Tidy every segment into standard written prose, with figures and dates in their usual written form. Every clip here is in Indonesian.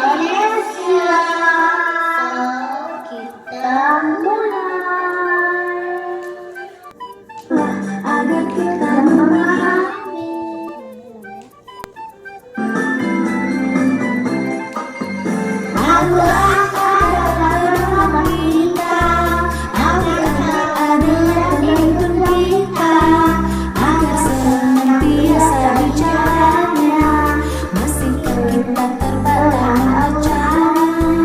Indonesia. So, kita mulai. Agar kita memahami Al-Quran adalah kita, Al-Quran adalah penuntun kita, agar senantiasa di jalannya, masihkah kita terbatas bacanya.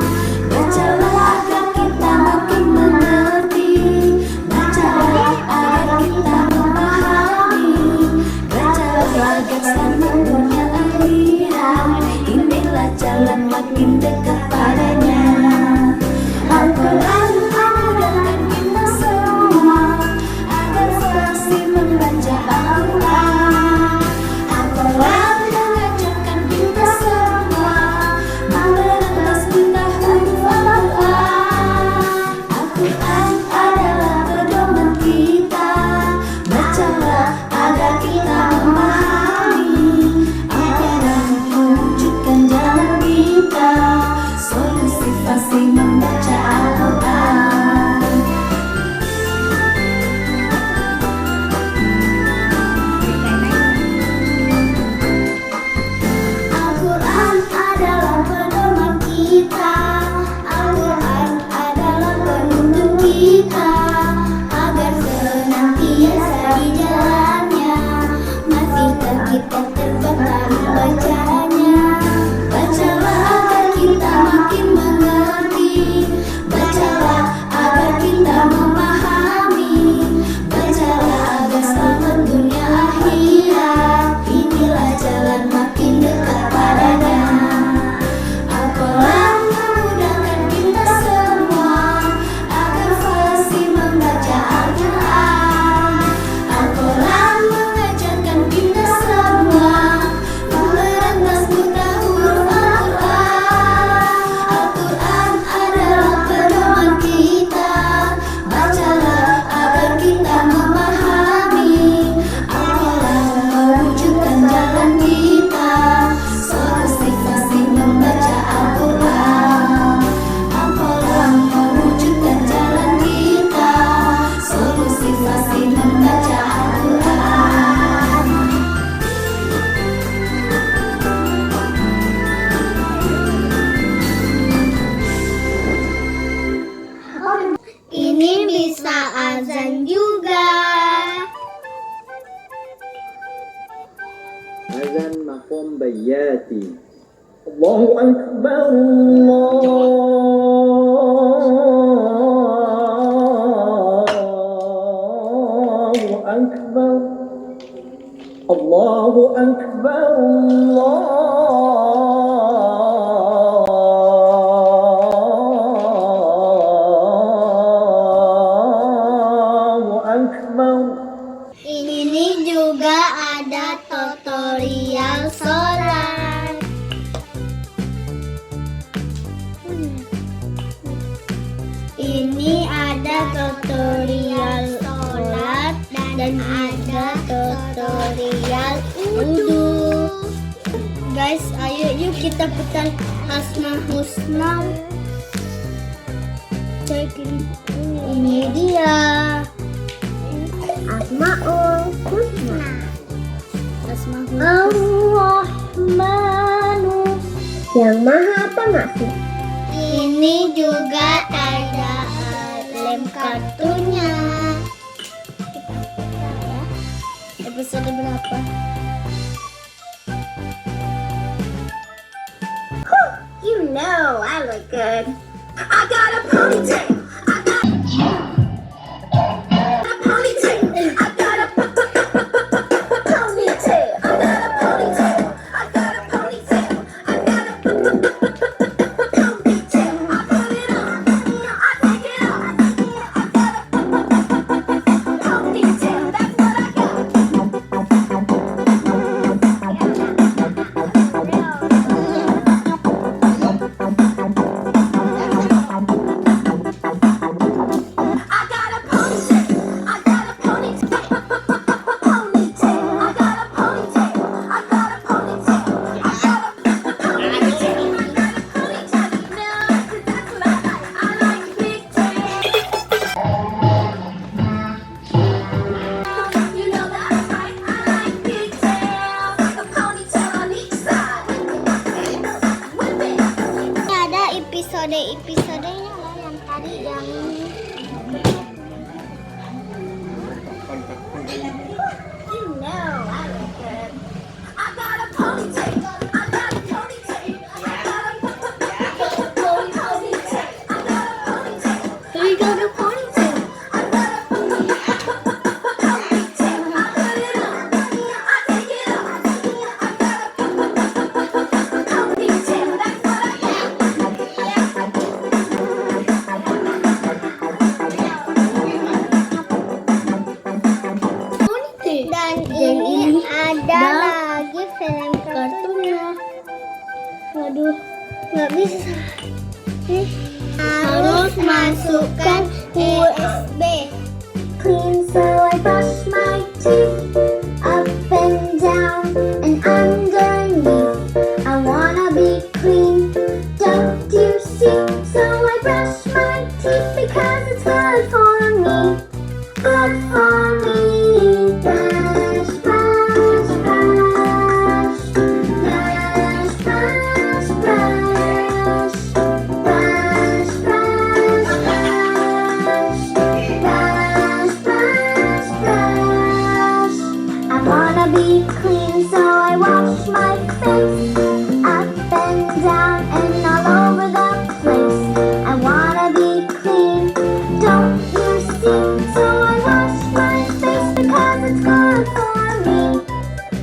Bacalah agar kita makin mengerti, bacalah agar kita memahami, bacalah agar selamat dunia akhirat. Inilah jalan makin dekat padanya. Al-Quran memudahkan kita semua agar fasih membaca Al-Quran. Al-Quran mengajarkan kita semua memeras kita huruf Al-Quran. Al-Quran adalah pedoman kita, bacalah agar kita memahami. Al-Quran mewujudkan jalan kita, solusi fasih membaca Al-Quran. Al-Quran adalah pedoman kita, Al-Quran adalah penuntun kita, agar senantiasa di jalannya, masihkah kita terbatas bacanya. Bacalah agar kita makin mengerti, bacalah agar kita memahami, bacalah agar selamat dunia akhirat. Inilah jalan makin dekat padanya. Al-Quran memudahkan kita semua agar fasih membaca Al-Quran. Al-Quran mengajarkan kita semua memerantas buta huruf Al-Quran. Al-Quran adalah pedoman kita, bacalah agar kita memahami. Al-Quran mewujudkan jalan kita, solusi fasih membaca Al-Quran. Al-Quran mewujudkan jalan kita, solusi fasih membaca Al-Quran. Ini bisa azan juga. Azan maqam bayati. Allahu Akbar, Allahu Akbar, Allahu Akbar, Allahu Akbar. Ini juga ada tutorial sholat. Ini ada tutorial sholat dan ada tutorial wudhu. Guys, ayo yuk kita putar Asmaul Husna. Cek ini dia. Asmaul Husna. Ar-Rahmanu, yang Maha Pengasih. Ini juga ada lem kartunya. Kita buka ya. Episode berapa? You know I look good. I got a ponytail. episodenya lah yang tadi yang you know I look good. I got a ponytail. I got a ponytail. I got a ponytail. I got a ponytail. We got a ponytail. I got a ponytail. I put it on. I take it off. I got a ponytail. That's what I got. Dan ini ada lagi film kartunnya. Waduh, nggak bisa. Harus masukkan USB. Clean so I brush my teeth up and down and underneath. I wanna be clean, don't you see? So I brush my teeth because it's good for me. Good for me. Brush, brush, brush. Brush, brush, brush. Brush, brush, brush. Brush, brush, brush. I wanna be clean, so I wash my face up and down and all over the place. I wanna be clean, don't you see? So I wash my face because it's good for me.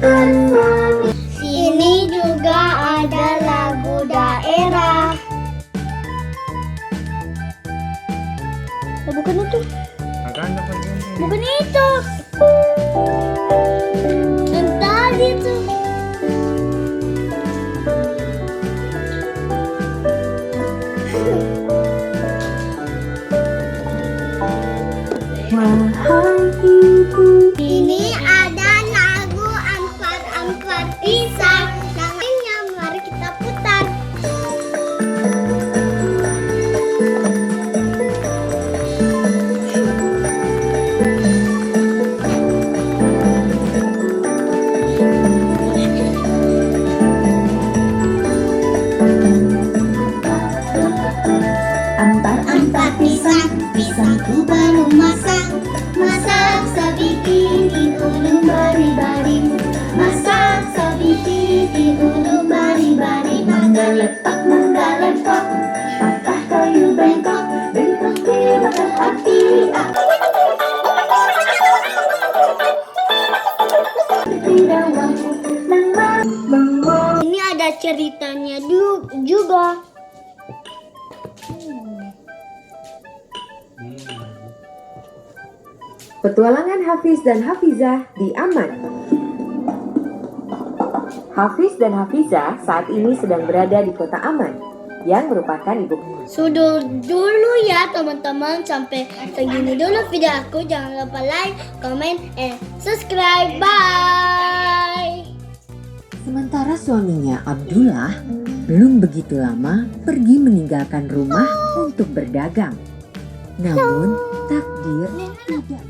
Good for me. Sini juga ada lagu daerah. Oh, bukan itu. Bukan itu. Yang tadi tuh. Wahai ibu. Ini ada lagu Ampar-Ampar Pisang. Namanya mari kita putar. Ampar-ampar pisang, pisangku baru masak. Masak sabiti di ulung bari-bari. Masak sabiti di ulung bari-bari. Menggeletak, menggalepok, patah kayu bengkok, bengkok dimakan api. Tidak mampu membangun. Ini ada ceritanya juga. Petualangan Hafiz dan Hafizah di Aman. Hafiz dan Hafizah saat ini sedang berada di kota Aman, yang merupakan ibu. Sudah dulu ya teman-teman, sampai segini dulu video aku. Jangan lupa like, comment, and subscribe. Bye. Sementara suaminya Abdullah belum begitu lama pergi meninggalkan rumah untuk berdagang. Namun takdir tidak